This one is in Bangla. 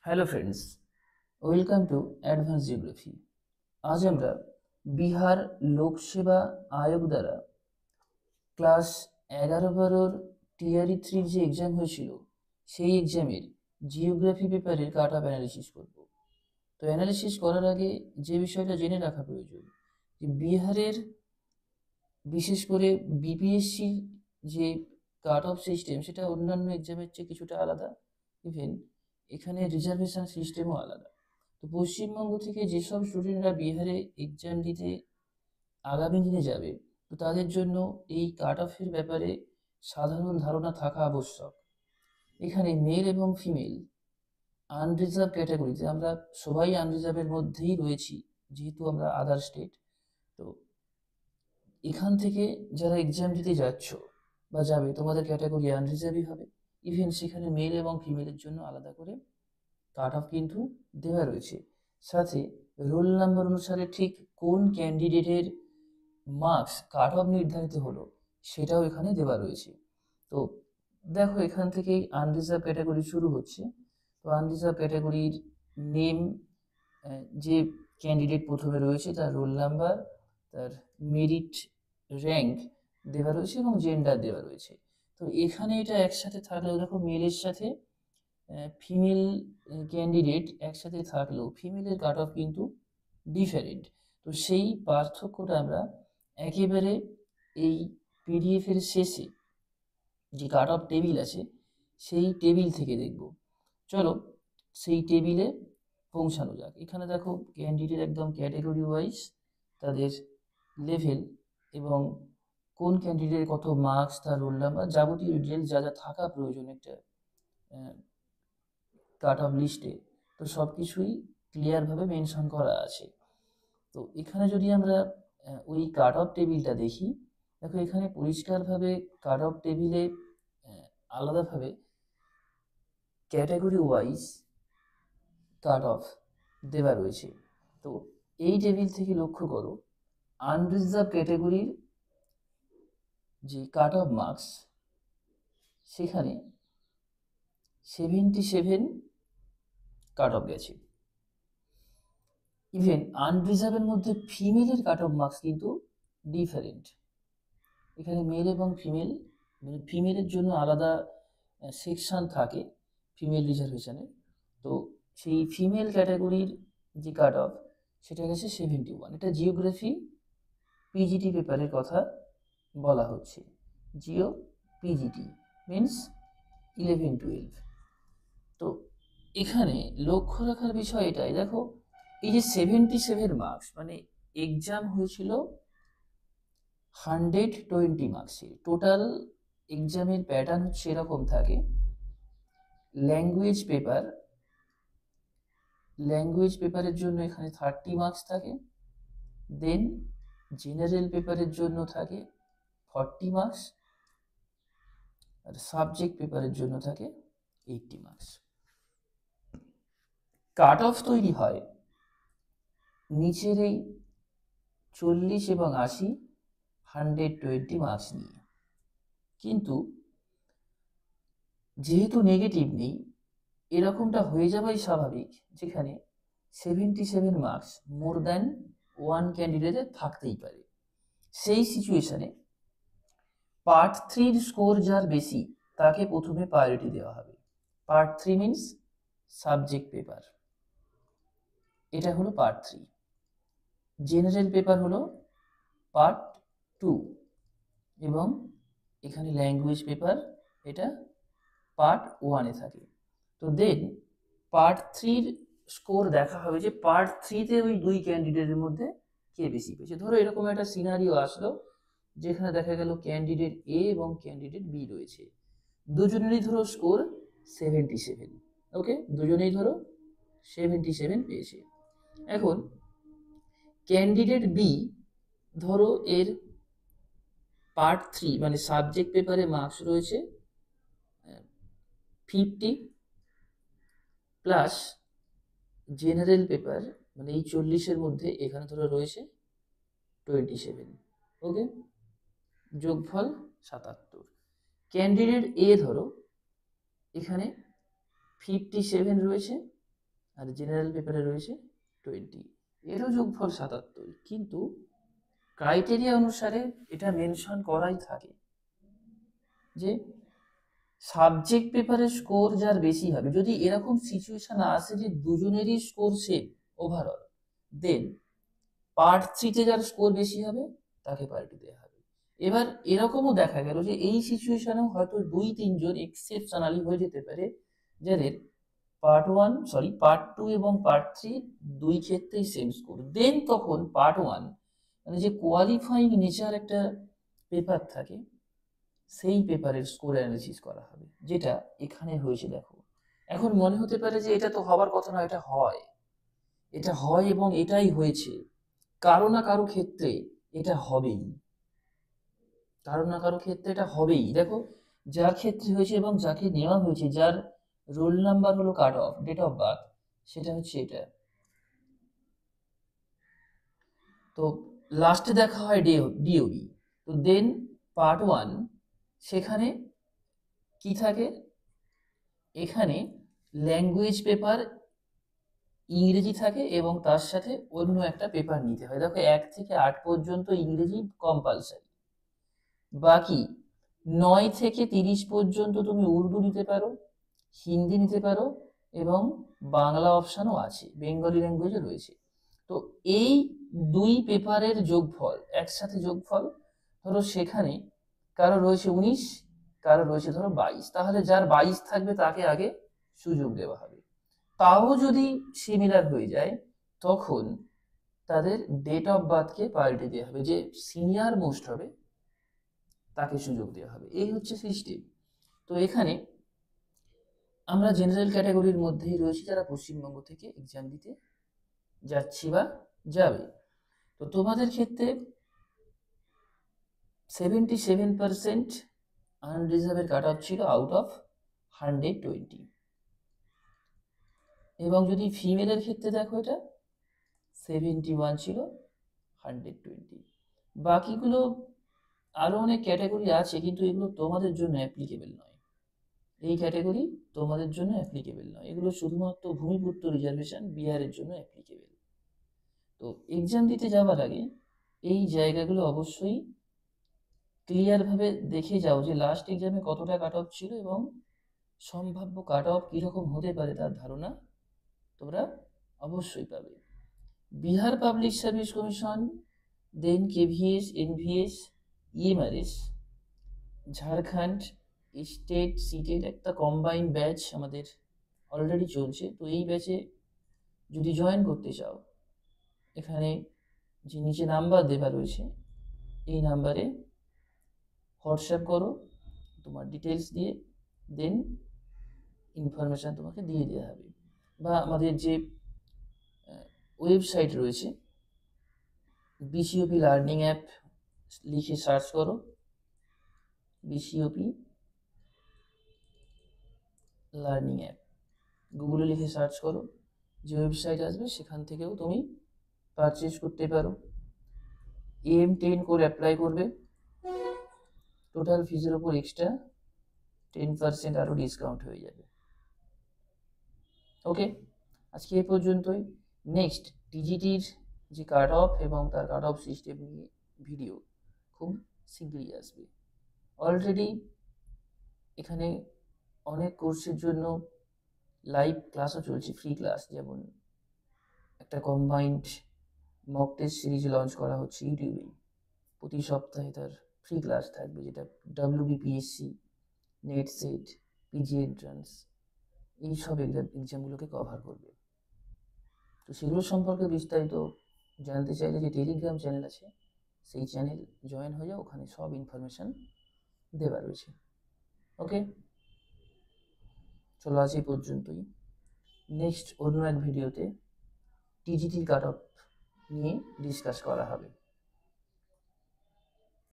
Hello friends, welcome to advance geography. আজ আমরা বিহার লোকসেবা আয়োগ দ্বারা ক্লাস 11-12 টিআরই 3 যে এক্সাম হয়েছিল সেই এক্সামের জিওগ্রাফি পেপারের কাট অফ অ্যানালিসিস করব। তো অ্যানালিসিস করার আগে যে বিষয়টা জেনে রাখা প্রয়োজন যে বিহারের বিশেষ করে বিপিএসসি যে কাট অফ সিস্টেম সেটা অন্যান্য এক্সামের চেয়ে কিছুটা আলাদা। ইভেন এখানে রিজার্ভেশন সিস্টেমও আলাদা। তো পশ্চিমবঙ্গ থেকে যেসব স্টুডেন্টরা বিহারে এক্সাম দিতে আগামী দিনে যাবে, তো তাদের জন্য এই কাট অফের ব্যাপারে সাধারণ ধারণা থাকা আবশ্যক। এখানে মেল এবং ফিমেল আনরিজার্ভ ক্যাটাগরিতে আমরা সবাই আনরিজার্ভের মধ্যেই রয়েছি, যেহেতু আমরা আদার স্টেট। তো এখান থেকে যারা এক্সাম দিতে যাচ্ছ বা যাবে, তোমাদের ক্যাটাগরি আনরিজার্ভই হবে। ইভেন সেখানে মেল এবং ফিমেলের জন্য আলাদা করে কাট অফ কিন্তু দেওয়া রয়েছে। সাথে রোল নাম্বার অনুসারে ঠিক কোন ক্যান্ডিডেটের মার্কস কাট অফ নির্ধারিত হলো সেটাও এখানে দেওয়া রয়েছে। তো দেখো, এখান থেকেই আনরিজার্ভ ক্যাটাগরি শুরু হচ্ছে। তো আনরিজার্ভ ক্যাটাগরির নেম, যে ক্যান্ডিডেট প্রথমে রয়েছে তার রোল নাম্বার, তার মেরিট র্যাঙ্ক দেওয়া রয়েছে এবং জেন্ডার দেওয়া রয়েছে। তো এখানে এটা একসাথে থাকলেও দেখো, মেলের সাথে ফিমেল ক্যান্ডিডেট একসাথে থাকলেও ফিমেলের কাট অফ কিন্তু ডিফারেন্ট। তো সেই পার্থক্যটা আমরা একেবারে এই পিডিএফ এর শেষে যে কাট অফ টেবিল আছে সেই টেবিল থেকে দেখব। চলো সেই টেবিলে পৌঁছানো যাক। এখানে দেখো, ক্যান্ডিডেট একদম ক্যাটাগরি ওয়াইজ তাদের লেভেল এবং কোন ক্যান্ডিডেট কত মার্কস, তার রোল নাম্বার, যাবতীয় ডিটেলস যা যা থাকা প্রয়োজন একটা কাট অফ লিস্টে, তো সব কিছুই ক্লিয়ারভাবে মেনশন করা আছে। তো এখানে যদি আমরা ওই কাট অফ টেবিলটা দেখি, দেখো এখানে পরিষ্কারভাবে কাট অফ টেবিলে আলাদাভাবে ক্যাটাগরি ওয়াইজ কাট অফ দেওয়া রয়েছে। তো এই টেবিল থেকে লক্ষ্য করো, আনরিজার্ভ ক্যাটাগরির যে কাট অফ মার্কস সেখানে 77 কাট অফ গেছে। ইভেন আনরিজার্ভের মধ্যে ফিমেলের কাট অফ মার্কস কিন্তু ডিফারেন্ট। এখানে মেল এবং ফিমেল, মানে ফিমেলের জন্য আলাদা সেকশন থাকে ফিমেল রিজার্ভেশনে। তো সেই ফিমেল ক্যাটাগরির যে কাট অফ সেটা গেছে 71। এটা জিওগ্রাফি পিজিটি পেপারের কথা বলা হচ্ছে। Jio PGT means 11-12। তো এখানে লক্ষ্য রাখার বিষয় এটাই, দেখো এই যে 77 মার্কস, মানে এক্সাম হয়েছিল 120 মার্কসের। টোটাল এক্সামের প্যাটার্ন হচ্ছে এরকম থাকে: ল্যাঙ্গুয়েজ পেপারের জন্য এখানে 30 মার্কস থাকে, দেন জেনারেল পেপারের জন্য থাকে 40 মার্কস, আর সাবজেক্ট পেপারের জন্য থাকে 80 মার্কস। কাট অফ তৈরি হয় নিচের এই 40 এবং 80 120 মার্কস নিয়ে। কিন্তু যেহেতু নেগেটিভ নেই, এরকমটা হয়ে যাওয়াই স্বাভাবিক, যেখানে 77 মার্কস মোর দ্যান ওয়ান ক্যান্ডিডেটের থাকতেই পারে। সেই সিচুয়েশনে পার্ট 3-র স্কোর যার বেশি তাকে প্রথমে প্রায়োরিটি দেওয়া হবে। পার্ট 3 মিনস সাবজেক্ট পেপার, এটা হলো পার্ট 3। জেনারেল পেপার হলো পার্ট 2 এবং এখানে ল্যাঙ্গুয়েজ পেপার এটা পার্ট 1-এ থাকে। তো দেন পার্ট 3-র স্কোর দেখা হবে যে পার্ট 3-তে ওই দুই ক্যান্ডিডেটের মধ্যে কে বেশি পেয়েছে। ধরো এরকম একটা সিনারিও আসলো যেখানে দেখা গেল ক্যান্ডিডেট এ এবং ক্যান্ডিডেট বি রয়েছে, দুজনেরই ধরো স্কোর 77। ওকে, দুজনেই ধরো 77 পেয়েছে। এখন ক্যান্ডিডেট বি, ধরো এর পার্ট 3 মানে সাবজেক্ট পেপারে মার্কস রয়েছে 50 প্লাস জেনারেল পেপার, মানে এই 40-এর মধ্যে এখানে ধরো রয়েছে 27। ওকে, যোগফল 77। ক্যান্ডিডেট এ ধরো এখানে 57 রয়েছে আর জেনারেল পেপারে রয়েছে 20, এরও যোগফল 77, কিন্তু ক্রাইটেরিয়া অনুসারে এটা মেনশন করাই থাকে যে সাবজেক্ট পেপারের স্কোর যার বেশি হবে, যদি এরকম সিচুয়েশন আসে যে দুজনেরই স্কোর সেম ওভারঅল, দেন পার্ট 3-তে যার স্কোর বেশি হবে তাকে পার্টি দেওয়া হবে। এবার এরকমও দেখা গেল যে এই সিচুয়েশনেও হয়তো 2-3 জন এক্সেপশনালি হয়ে যেতে পারে যাদের পার্ট 2 এবং পার্ট 3 দুই ক্ষেত্রেই সেম স্কোর, দেন তখন পার্ট 1 মানে যে কোয়ালিফাইং নেচার একটা পেপার থাকে সেই পেপারের স্কোর অ্যানালিসিস করা হবে, যেটা এখানে হয়েছে। দেখো, এখন মনে হতে পারে যে এটা তো হবার কথা নয়, এটা হয় এবং এটাই হয়েছে। কারো না কারো ক্ষেত্রে এটা হবেই, দেখো যার ক্ষেত্রে হয়েছে এবং যাকে নেওয়া হয়েছে, যার রোল নাম্বার হলো cut off, date of birth, সেটা হচ্ছে এটা। তো লাস্টে দেখা হয় ডিওবি। তো দেন পার্ট 1, সেখানে কি থাকে, এখানে ল্যাঙ্গুয়েজ পেপার ইংরেজি থাকে এবং তার সাথে অন্য একটা পেপার নিতে হয়। দেখো 1 থেকে 8 পর্যন্ত ইংরেজি কম্পালসারি, বাকি 9 থেকে 30 পর্যন্ত তুমি উর্দু নিতে পারো, হিন্দি নিতে পারো এবং বাংলা অপশানও আছে, বেঙ্গলি ল্যাঙ্গুয়েজও রয়েছে। তো এই দুই পেপারের যোগফল, একসাথে যোগফল, ধরো সেখানে কারো রয়েছে 19, কারো রয়েছে ধরো 22, তাহলে যার 22 থাকবে তাকে আগে সুযোগ দেওয়া হবে। তাও যদি সিমিলার হয়ে যায় তখন তাদের ডেট অফ বার্থকে পাল্টে দেওয়া হবে, যে সিনিয়র মোস্ট হবে তাকে সুযোগ দেওয়া হবে। এই হচ্ছে সিস্টেম। তো এখানে আমরা জেনারেল ক্যাটাগরির মধ্যেই রয়েছি যারা পশ্চিমবঙ্গ থেকে এক্সাম দিতে যাচ্ছি বা যাবে। তো তোমাদের ক্ষেত্রে 77% আনরিজার্ভের কাট অফ ছিল আউট অফ 120, এবং যদি ফিমেলের ক্ষেত্রে দেখো এটা 71 ছিল 120। বাকিগুলো আরও অনেক ক্যাটাগরি আছে, কিন্তু এগুলো তোমাদের জন্য অ্যাপ্লিকেবল নয়, এই ক্যাটাগরি তোমাদের জন্য অ্যাপ্লিকেবল নয়, এগুলো শুধুমাত্র ভূমিপুত্র রিজার্ভেশন বিহারের জন্য অ্যাপ্লিকেবল। তো এক্সাম দিতে যাওয়ার আগে এই জায়গাগুলো অবশ্যই ক্লিয়ারভাবে দেখে যাও যে লাস্ট এক্সামে কতটা কাট অফ ছিল এবং সম্ভাব্য কাট অফ কীরকম হতে পারে তার ধারণা তোমরা অবশ্যই পাবে। Bihar public service commission, then KVS, NVS, EMRS, Jharkhand state সিটের একটা কম্বাইন ব্যাচ আমাদের অলরেডি চলছে। তো এই ব্যাচে যদি জয়েন করতে চাও, এখানে যে নিচে নাম্বার দেওয়া রয়েছে এই নাম্বারে হোয়াটসঅ্যাপ করো তোমার ডিটেলস দিয়ে, দেন ইনফরমেশান তোমাকে দিয়ে দেওয়া হবে। বা আমাদের যে ওয়েবসাইট রয়েছে বিসিওপি লার্নিং অ্যাপ লিখে সার্চ করো, বিসিওপি লার্নিং অ্যাপ গুগলে লিখে সার্চ করো, যে ওয়েবসাইট আসবে সেখান থেকেও তুমি পারচেজ করতে পারো। AM10 করে অ্যাপ্লাই করবে, টোটাল ফিজের ওপর এক্সট্রা 10% আরও ডিসকাউন্ট হয়ে যাবে। ওকে, আজকে এই পর্যন্তই। নেক্সট টিজিটির যে কাট অফ এবং তার কাট অফ সিস্টেম নিয়ে ভিডিও খুব শীঘ্রই আসবে। অলরেডি এখানে অনেক কোর্সের জন্য লাইভ ক্লাসও চলছে, ফ্রি ক্লাস, যেমন একটা combined mock test series launch করা হচ্ছে ইউটিউবে, প্রতি সপ্তাহে তার ফ্রি ক্লাস থাকবে, যেটা WBPSC, net set, PG entrance এইসব এক্সামগুলোকে কভার করবে। তো সেগুলো সম্পর্কে বিস্তারিত জানতে চাইলে যে টেলিগ্রাম চ্যানেল আছে সেই চ্যানেল জয়েন হয়ে যাও, ওখানে সব ইনফরমেশান দেওয়া রয়েছে। ওকে, চলো আজ এই পর্যন্তই। নেক্সট অন্য এক ভিডিওতে টিজিটির কাট অফ নিয়ে ডিসকাস করা হবে।